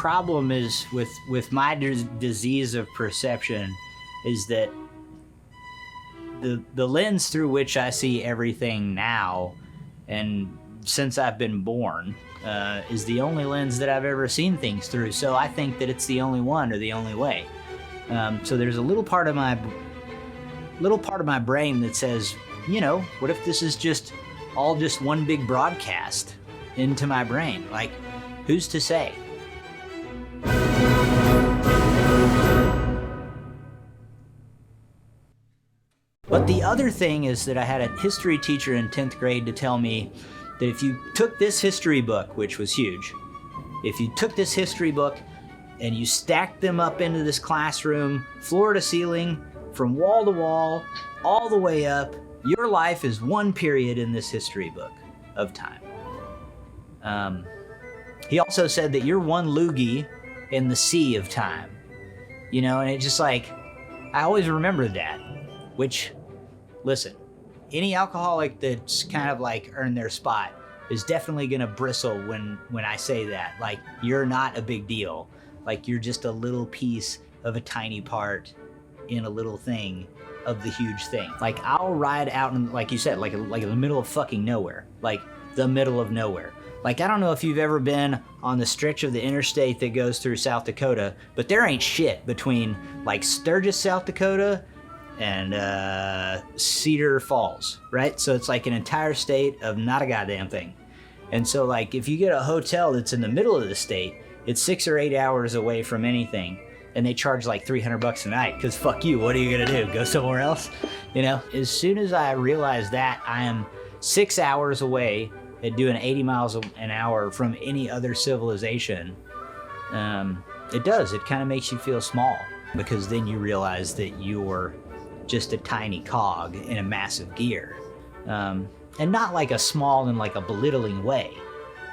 problem is with my disease of perception is that the lens through which I see everything now, and since I've been born, is the only lens that I've ever seen things through. So I think that it's the only one or the only way. So there's a little part of my brain that says, you know, what if this is just one big broadcast into my brain? Like, who's to say? But the other thing is that I had a history teacher in 10th grade to tell me that if you took this history book, which was huge, if you took this history book and you stacked them up into this classroom, floor to ceiling, from wall to wall, all the way up, your life is one period in this history book of time. He also said that you're one loogie in the sea of time. You know, and it just like, I always remembered that, which, listen, any alcoholic that's kind of like earned their spot is definitely gonna bristle when I say that. Like, you're not a big deal. Like, you're just a little piece of a tiny part in a little thing of the huge thing. Like, I'll ride out in, like you said, like in the middle of fucking nowhere. Like, the middle of nowhere. Like, I don't know if you've ever been on the stretch of the interstate that goes through South Dakota, but there ain't shit between, like, Sturgis, South Dakota, and Cedar Falls, right? So it's like an entire state of not a goddamn thing. And so, like, if you get a hotel that's in the middle of the state, it's 6 or 8 hours away from anything, and they charge like $300 a night, because fuck you, what are you gonna do, go somewhere else? You know, as soon as I realized that I am 6 hours away at doing 80 miles an hour from any other civilization, it kind of makes you feel small, because then you realize that you're just a tiny cog in a massive gear. And not like a small in like a belittling way,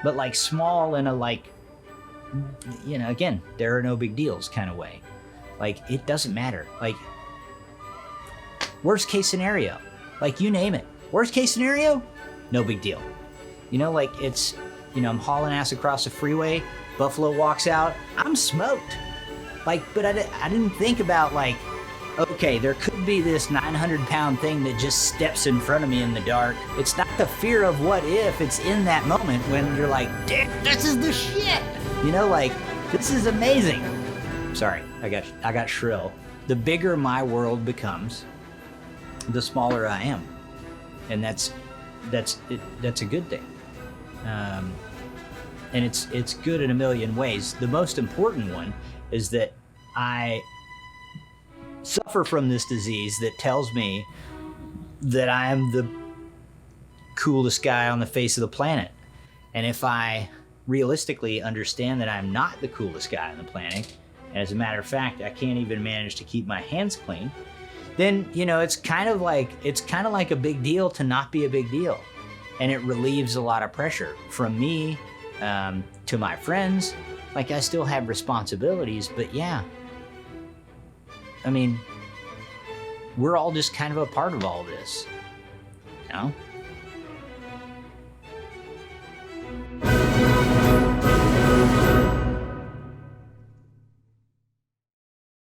but like small in a like, you know, again, there are no big deals kind of way. Like, it doesn't matter. Like, worst case scenario, like, you name it. Worst case scenario, no big deal. You know, like, it's, you know, I'm hauling ass across the freeway, Buffalo walks out, I'm smoked. Like, but I didn't think about, like, okay, there could be this 900-pound thing that just steps in front of me in the dark. It's not the fear of what if, it's in that moment when you're like, dick, this is the shit. You know, like, this is amazing. Sorry, I got shrill. The bigger my world becomes, the smaller I am. And that's a good thing. And it's good in a million ways. The most important one is that I suffer from this disease that tells me that I am the coolest guy on the face of the planet. And if I realistically understand that I'm not the coolest guy on the planet, and as a matter of fact, I can't even manage to keep my hands clean, then, you know, it's kind of like a big deal to not be a big deal. And it relieves a lot of pressure from me to my friends. Like, I still have responsibilities, but yeah, I mean, we're all just kind of a part of all this, you know?